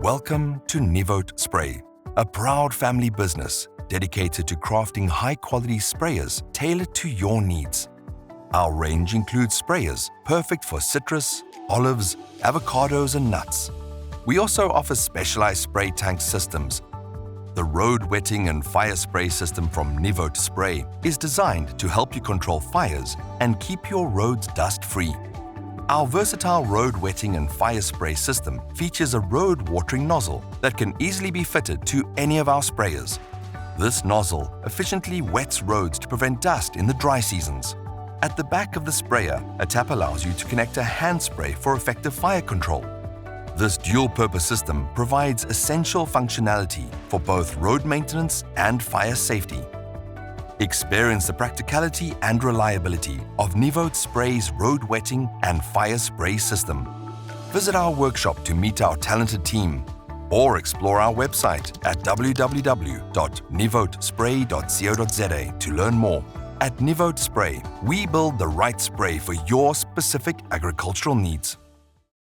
Welcome to Nieuwoudt Spray, a proud family business dedicated to crafting high-quality sprayers tailored to your needs. Our range includes sprayers perfect for citrus, olives, avocados, and nuts. We also offer specialized spray tank systems. The road wetting and fire spray system from Nieuwoudt Spray is designed to help you control fires and keep your roads dust-free. Our versatile road wetting and fire spray system features a road watering nozzle that can easily be fitted to any of our sprayers. This nozzle efficiently wets roads to prevent dust in the dry seasons. At the back of the sprayer, a tap allows you to connect a hand spray for effective fire control. This dual-purpose system provides essential functionality for both road maintenance and fire safety. Experience the practicality and reliability of Nieuwoudt Spray's road wetting and fire spray system. Visit our workshop to meet our talented team or explore our website at www.nieuwoudtspray.co.za to learn more. At Nieuwoudt Spray, we build the right spray for your specific agricultural needs.